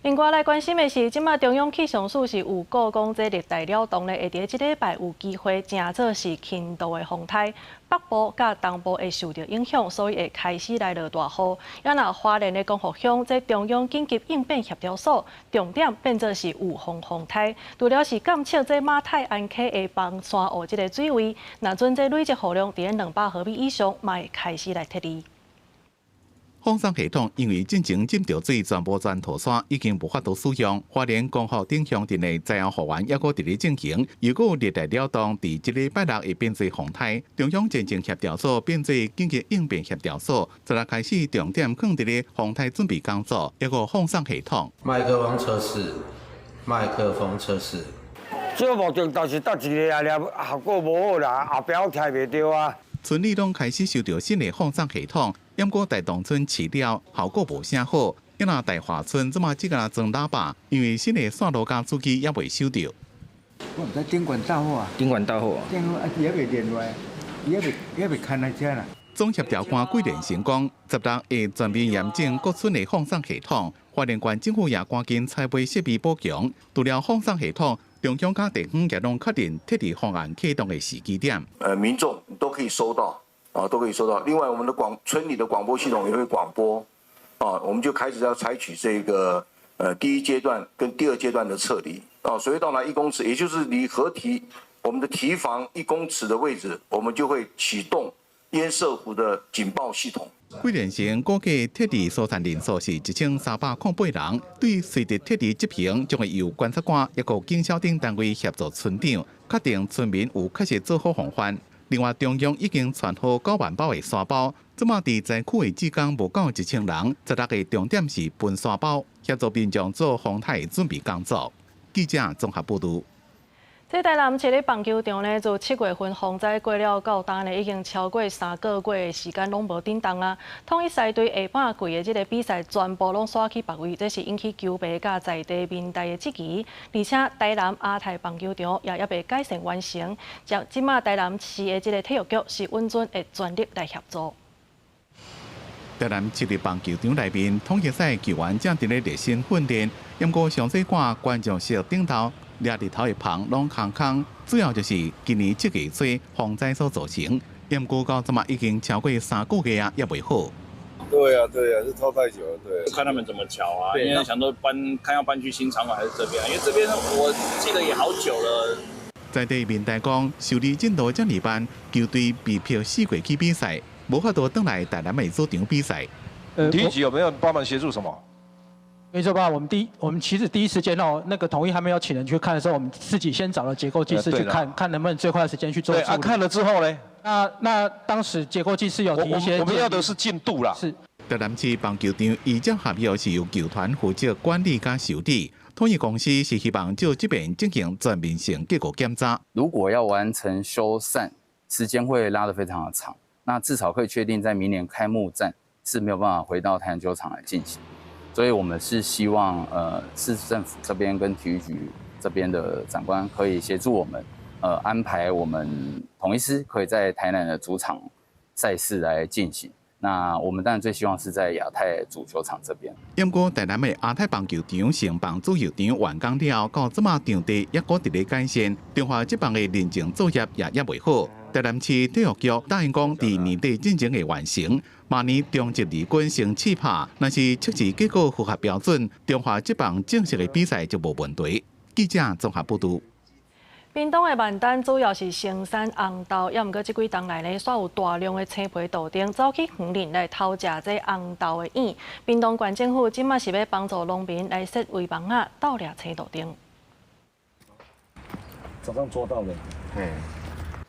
另外来关心的是，即马中央气象署是有告讲，这热带扰动呢会伫即礼拜有机会正做是轻度的风台，北部甲东部会受到影响，所以会开始来落大雨。也若花莲的光复乡，这中央紧急应变协调所重点变做是有风台，除了是监测这马太安溪的崩山湖即个水位，若准这累积雨量伫200毫米以上，嘛会开始来撤离。放送系统因为进前浸着水，全部全土山已经无法度使用。花莲光复顶乡镇的灾后复原也搁伫咧进行。如果热带扰动伫即礼拜六会变做风台，中央前情协调所变做紧急应变协调所，昨日开始重点放伫咧风台准备工作，也搁放送系统。麦克风测试，麦克风测试。这目前倒是搭一个啊，效果无好啦，后壁我听袂到啊。村里拢开始收到新的放送系统，不过大同村试了效果无啥好。因那大华村即马只甲装喇叭，因为新的线路加主机也未收到。我唔知顶管到货啊，顶管到货啊，顶管啊，也未连落来，也未看来遮啦。总协调官桂连成功，10日会全面验证各村的放送系统。花莲县政府也赶紧采买设备补强，除了放送系统，中央甲地方也拢确定特地方案启动的时机点。民众都可以收到啊，都可以收到。另外，我们的村里的广播系统也会广播啊，我们就开始要采取这个第一阶段跟第二阶段的撤离啊，所谓到达1公尺，也就是离河堤我们的堤防1公尺的位置，我们就会启动淹涉湖的警报系统。桂连城估计特地疏散人数是1308人，对随着特地执行，将会由观察官一个警消等单位协助村长，确定村民有确实做好防范。另外，中央已经传好9万包的沙包，即马伫灾区的职工无够1000人，16个重点是分沙包，协助民众做防台准备工作。记者综合报道。在台南一个棒球场呢，自7月份风灾过了到今呢，已经超过3个月的时间拢无震动啊。统一赛队下半季的这个比赛全部拢刷去别位，这是引起球迷甲在地民代的质疑。而且台南亚太棒球场也未改善完成，即马台南市的这个体育局是稳准会全力来协助。台南7日棒球场内面，统一赛球员正伫咧热身训练，不过上细看观众席顶头。掠日头的棚拢空，主要就是今年这个水风灾所造成。不过到这嘛已经超过3个月啊，也未好。对啊，是拖太久了，对。看他们怎么调啊，因为想说看要搬去新场馆还是这边，因为这边我记得也好久了。在地民代讲，受理进度这么慢，球队被迫4月去比赛，无法度回来台南的主场比赛。体育局有没有帮忙协助什么？没错吧？我们其实第一时间那个统一还没有请人去看的时候，我们自己先找了结构技师去看能不能最快的时间去做处理。对看了之后呢？那当时结构技师有提一些，我们要的是进度啦。是。台南市棒球场移交合约是由球团负责管理加修理，统一公司是希望就这边进行全面性结果检查。如果要完成修缮，时间会拉得非常的长，那至少可以确定在明年开幕战是没有办法回到台南球场来进行。所以我们是希望市政府这边跟体育局这边的长官可以协助我们，安排我们统一师可以在台南的主场赛事来进行。那我们当然最希望是在亚太主球场这边。不过台南的亚太棒球场承办主球场完工了，到即马场地也搁伫咧改善，中华职棒的认证作业也未好。台南市体育局答应讲，伫年底进前会完成。明年中职二军先试拍，若是测试结果符合标准，中华职棒正式的比赛就无问题。记者综合报道。屏东的万丹主要是生产红豆，也毋过即几冬来呢，煞有大量的青皮豆丁走去园林来偷食这红豆的蛹。屏东县政府即马是要帮助农民来设围网啊，盗掠青豆丁。早上捉到了，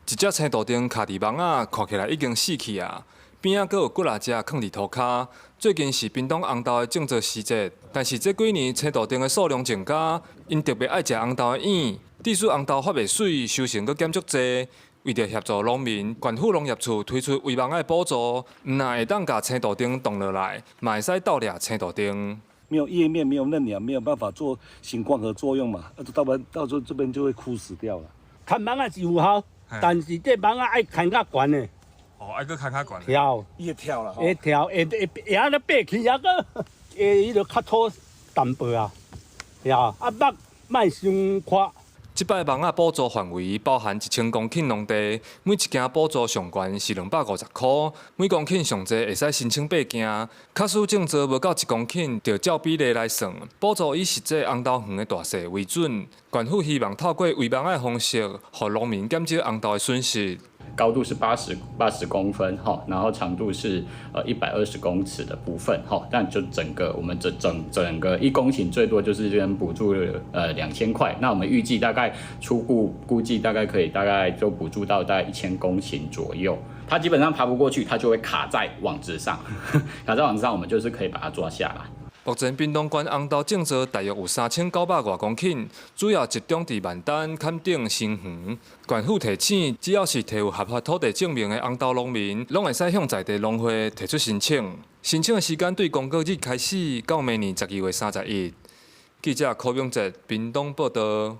一只青豆丁卡伫网啊，看起来已经死去啊。边仔阁有骨仔只放伫涂骹。最近是屏东红豆的种植时节，但是这几年青豆丁的数量增加，因特别爱食红豆的蛹。致使红豆发袂水，收成阁减足济。为着协助农民，县府农业处推出围网的补助，唔但会当甲青豆丁冻落来，嘛会使盗掠青豆丁。没有叶面，没有嫩芽，没有办法做行光合作用嘛，到时候这边就会枯死掉了。看网啊是有效，但是这网啊爱牵较悬的。哦，爱搁牵较悬。跳，伊会跳啦。会跳，会安尼爬起，也个伊就较土淡薄啊，呀，啊目莫伤宽。即摆网仔补助范围包含1000公顷农地，每一件补助上悬是250块，每公顷上济会使申请8件。假使种植无到1公顷，就照比例来算。补助以实际红豆园的大小为准。县府希望透过围网的方式，让农民减少红豆的损失。高度是80公分哈，然后长度是120公尺的部分哈，但就我们整个1公顷最多就是这边补助2000块，那我们预计大概初步估计大概可以就补助到大概1000公顷左右。它基本上爬不过去，它就会卡在网子上，卡在网子上，我们就是可以把它抓下来。目前屏东县红豆种植大约有3900多公顷，主要集中伫万丹、坎顶、新园。县府提醒，只要是提有合法土地证明的红豆农民，拢会使向在地农会提出申请。申请的时间对公告日开始，到明年12月31日。记者柯永哲，屏东报道。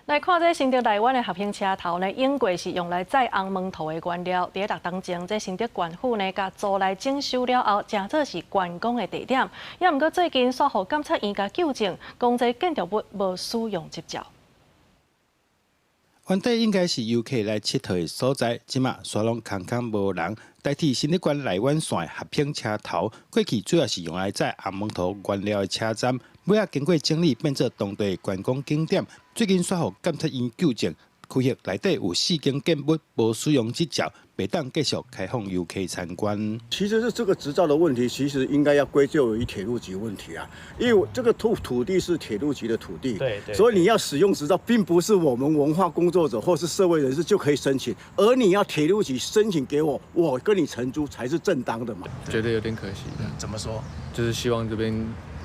来看这新竹内湾的合兴车头呢，用过是用来载红毛头的原料。伫6当前，这新竹县府呢，甲租来整修了后，正做是观光的地点。也毋过最近煞互检察院甲纠正，讲这建筑物无使用执照。原底应该是游客来佚佗的所在，即马煞拢空空无人。代替新竹县内湾线合兴车头，过去主要是用来载红毛头原料的车站。尾仔经过整理，变做当地观光景点。最近煞互检察院纠正，区域内底有4间建物无使用执照，袂当继续开放游客参观。其实是这个执照的问题，其实应该要归咎于铁路局问题啊，因为这个土地是铁路局的土地，对，所以你要使用执照，并不是我们文化工作者或是社会人士就可以申请，而你要铁路局申请给我，我跟你承租才是正当的嘛。觉得有点可惜。怎么说？就是希望这边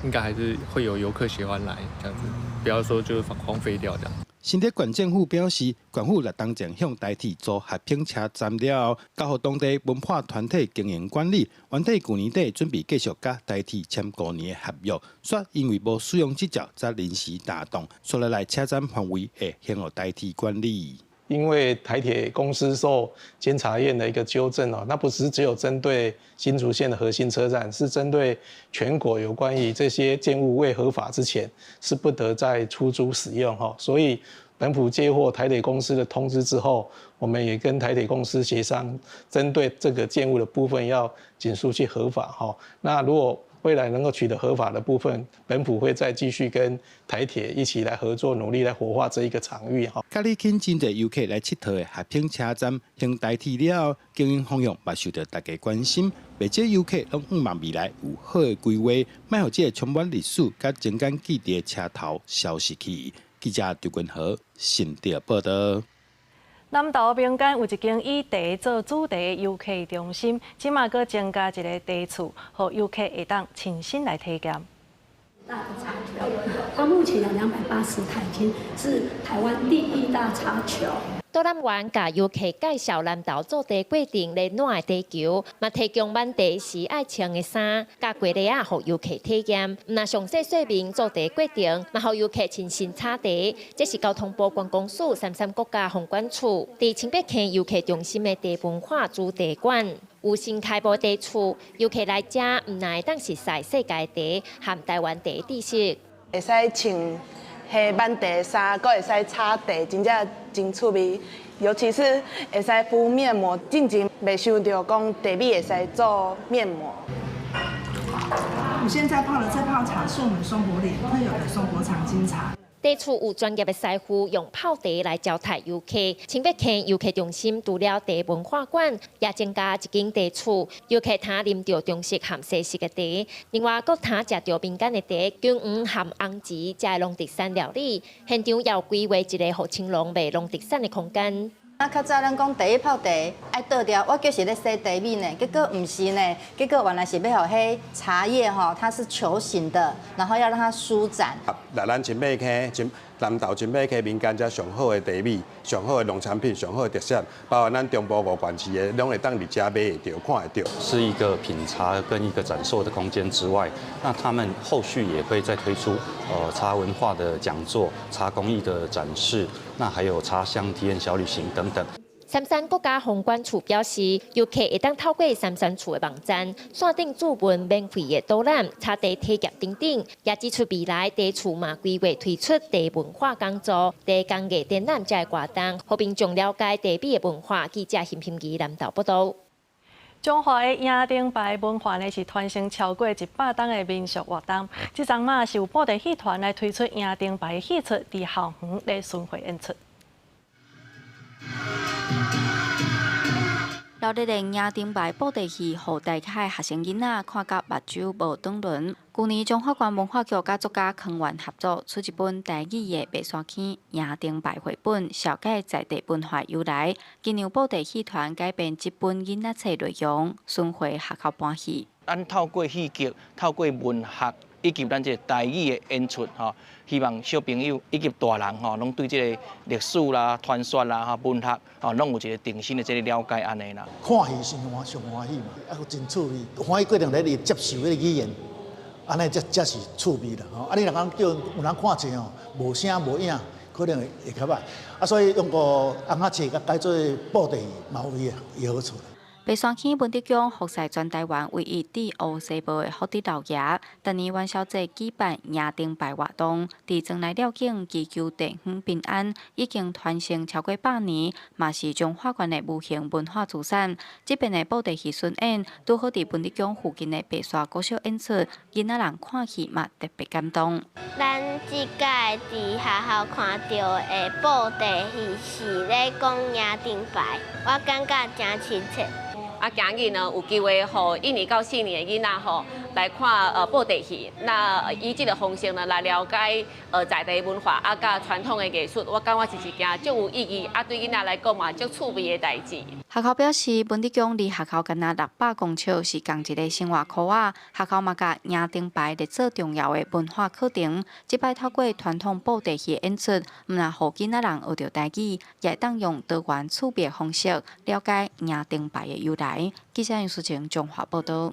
应该还是会有游客喜欢来这样子，不要说就是荒废掉这样。新竹县政府表示，县府6当前向代替做合并车站了后，交予当地文化团体经营管理。原底去年底准备继续甲代替签5年的合约，却因为无使用执照，才临时打动，所以来车站范围会向予代替管理。因为台铁公司受监察院的一个纠正那不是只有针对新竹县的核心车站，是针对全国有关于这些建物未合法之前是不得再出租使用所以本府接获台铁公司的通知之后，我们也跟台铁公司协商，针对这个建物的部分要尽速去合法那如果未来能够取得合法的部分，本府会再继续跟台铁一起来合作，努力来活化这一个场域嘉义近真侪游客来佚佗的合并车站，经代替了后，经营方向嘛受到大家关心。未少游客拢希望未来有好的规划，莫互这个充满历史甲情感记忆的车头消失去。记者刘君豪，新竹报道。南投民间有一间以茶做主题的游客中心，即马阁增加一个茶厝，让游客会当亲身来体验。大的茶球，它目前有280台，已经是台湾第1大茶球。导览员甲游客介绍南投做茶过程冷暖的茶球，嘛提供满茶时爱穿的衫，甲过礼啊，互游客体验。那详细说明做茶过程，嘛互游客亲身插茶。这是交通部观光署33国家风管处伫清北坑游客中心的茶文化主题馆。有新开幕茶厝，游客来遮唔但会当熟悉世界茶和台湾茶知识，会使穿黑板茶衫，阁会使插茶，真正真趣味。尤其是会使敷面膜，进前袂想到讲茶米会使做面膜。我们现在泡的这泡茶是我们松柏里特有的松柏长青茶。茶厝有专业的师傅用泡茶来招待游客。清北坑游客中心除了茶文化馆，也增加一间茶厝，游客通啉到中式和西式的茶，另外阁通食到民间的茶、姜黄和红芪，才会农特产料理。现场也有规划一个让青龙卖农特产的空间。较早咱讲第一泡茶爱倒掉，我就是咧洗茶米呢，结果唔是呢，结果原来是要互迄茶叶它是球形的，然后要让它舒展。来咱清北坑、南投清北坑民间遮上好的茶米、上好的农产品、上好的特色，包含咱中部5县市的，拢会当伫遮买会到、看会到。是一个品茶跟一个展售的空间之外，那他们后续也会再推出茶文化的讲座、茶工艺的展示，那还有茶乡体验小旅行等等。33国家风管处表示，游客会当透过33处的网站，线顶注文免费的导览、茶茶体验等等，也指出未来茶处嘛规划推出茶文化讲座、茶工艺展览才会活动，互民众了解茶米的文化。记者邢平仪南投报道。中华的亚丁牌文化呢是传承超过100档的民俗活动。这阵嘛是有布袋戏团来推出亚丁牌戏出，伫校园来巡回演出。老热练亚丁牌布袋戏，互大家学生囡仔看甲目睭无转轮。去年中华县文化局甲作家康源合作出一本台语的白山坑亚丁牌绘本，了解在地文化由来。今年布袋戏团改编这本囡仔册内容，巡回学校搬戏。咱透过戏剧、透过文学以及咱这台语的演出吼，希望小朋友以及大人吼，拢对这个历史啦、传说啦、文学吼，拢有一个定心的这个了解安尼啦。看戏上欢喜嘛，还佫真趣味，欢喜过程咧接受迄个语言，安尼才是趣味啦。吼，你若讲叫有人看者吼，无声无影，可能会较歹。所以用个红仔册甲改做布袋戏，嘛有伊好处。白山区文德宫服侍全台湾唯一伫乌西部的福地老爷，今年元宵节举办野灯牌活动，伫庄内了境祈求地方平安，已经传承超过100年，嘛是中华县的无形文化资产。这边的布袋戏巡演，拄好伫文德宫附近的白沙国小演出，囡仔人看戏嘛特别感动。咱即届伫学校看到的布袋戏是咧讲野灯牌，我感觉真亲切。今日呢有机会，互1年到4年的囡仔吼来看布袋戏，那以这个方式呢来了解在地文化甲传统的艺术，我感觉是一件足有意义，对囡仔来讲嘛足趣味的代志。学校表示，文德宫离学校敢若600公尺，是共一个生活区啊。学校嘛甲野灯牌列做重要的文化课程。即摆透过传统布袋戏演出，毋但互囡仔人学着台语，也会当用多元趣味的方式了解野灯牌的由来。记者杨淑晴综合报道。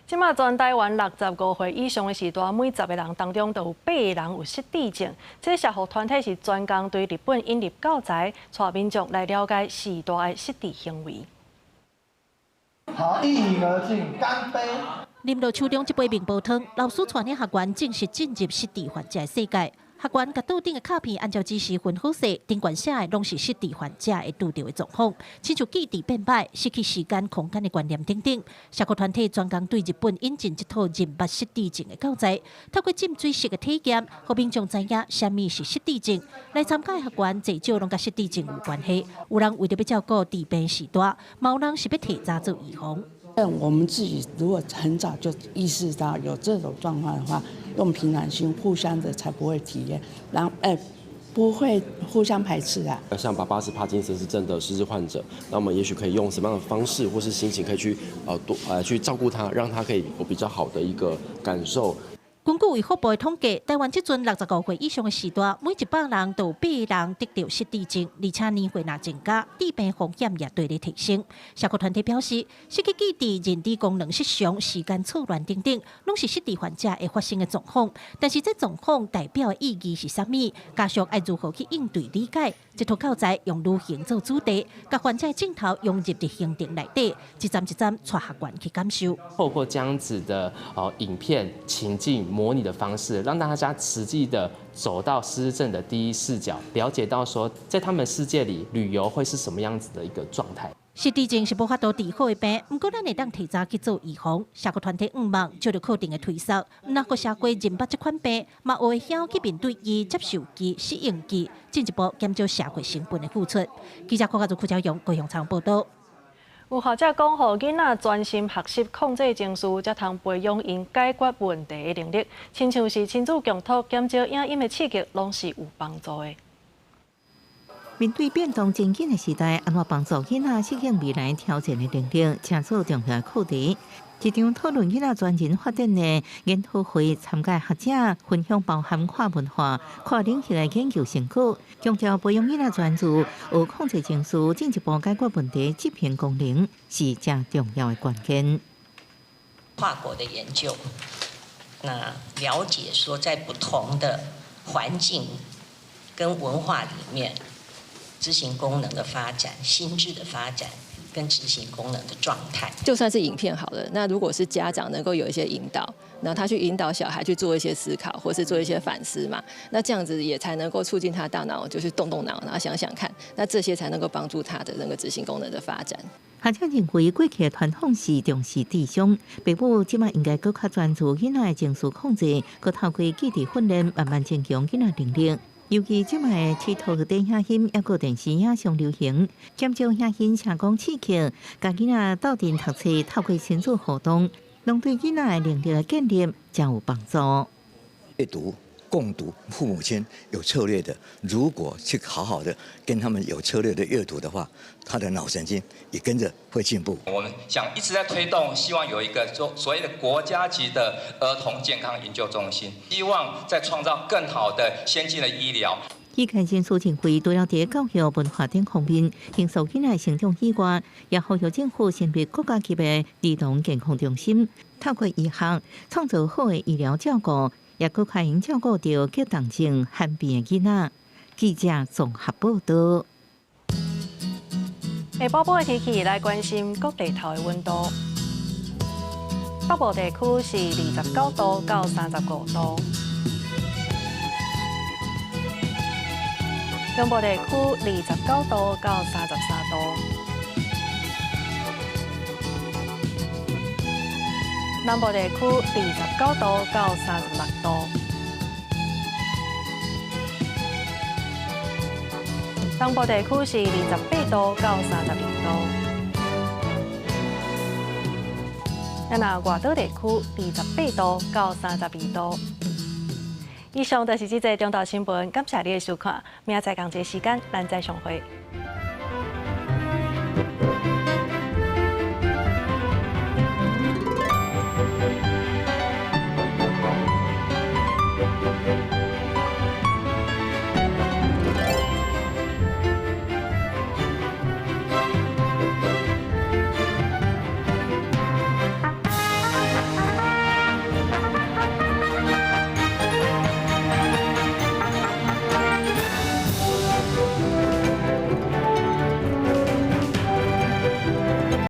即马全台湾65岁以上的时代，每10个人当中都有8个人有失智症。这社福团体是专工对日本引入教材，带民众来了解时代的失智行为。好，一饮而尽，干杯！啉落手中一杯面包汤，老师带领学员正式进入失智患者的世界。学员甲桌顶的卡片按照指示分好势，顶管写的拢是失智患者会拄到的状况，亲像记忆变歹、失去时间、空间的观念等等。社区团体专工对日本引进一套认捌失智症的教材，透过浸水式的体验，互民众知影什么是失智症。来参加的学员最少拢甲失智症有关系，有人为了要照顾治病时代，有人是要提早做预防。我们自己如果很早就意识到有这种状况的话，用平常心互相的才不会体验，然后不会互相排斥啊。像爸爸是帕金森氏症的失智患者，那我们也许可以用什么样的方式或是心情，可以去去照顾他，让他可以有比较好的一个感受。根据卫福部的统计，台湾这阵65岁以上的时代，每100人都有8个人得到失智症，而且年岁若增加，致病风险也对咧提升。社区团体表示，失去记忆、认知功能失常、时间错乱等等，拢是失智患者会发生的状况。但是这状况代表的意义是啥物？家属要如何去应对理解？这套教材用旅行做主题，把患者的镜头融入伫行程内底，一站一站带学员去感受。透过这样子的影片情境模拟的方式，让大家实际的走到失智症的第一视角，了解到说在他们世界里旅游会是什么样子的一个状态。失智症是无法度治好的病，不过咱会当提早去做预防。社区团体望就着课程的推扫，若个社会认捌这款病，嘛会晓去面对伊、接受其、适应其，进一步减少社会成本的付出。记者柯家族、张高雄场报道。有学者讲，互囡仔专心学习控制情绪，才通培养因解决问题的能力。亲像是亲子共读、减少影音的刺激，拢是有帮助的。面对变动真紧的时代，安怎帮助囡仔适应未来挑战的能力，请做重要课题。一场讨论囡仔专人发展的研讨会，参加学者分享包含跨文化、跨领域的研究成果，强调培养囡仔专注、学控制情绪、进一步解决问题、执行功能是正重要的关键。跨国的研究，那了解说在不同的环境跟文化里面，执行功能的发展、心智的发展跟执行功能的状态。就算是影片好了，那如果是家长能够有一些引导，那他去引导小孩去做一些思考，或是做一些反思嘛，那这样子也才能够促进他大脑就是动脑，然后想想看，那这些才能够帮助他的那个执行功能的发展。学者认为，过去的传统是重视智商，父母即马应该更较专注囡仔的情绪控制，佮透过记忆训练，慢慢增强囡仔能力。尤其即卖的铁头电影音，抑个电视影上流行，减少影音成功刺激，甲囡仔斗阵读册，透过亲子互动，拢对囡仔的能力的建立真有帮助。阅读共读，父母亲有策略的，如果去好好的跟他们有策略的阅读的话，他的脑神经也跟着会进步。我们想一直在推动，希望有一个所谓的国家级的儿童健康研究中心，希望再创造更好的先进的医疗。医界真促进会除了在教育文化等方面形塑囡仔成长以外，也呼吁政府成立国家级的儿童健康中心，透过医学创造好的医疗照顾，也佫开用照顾到急重症罕病的囡仔。记者综合报道。下晡晡的天气来关心各地头的温度。北部地区是29度到35度，中部地区29度到33度，南部地区29度到36度，东部地区是28度到32度。那外岛地区28度到32度。以上就是这则中岛新闻，感谢你的收看，明仔载同一时间咱再相会。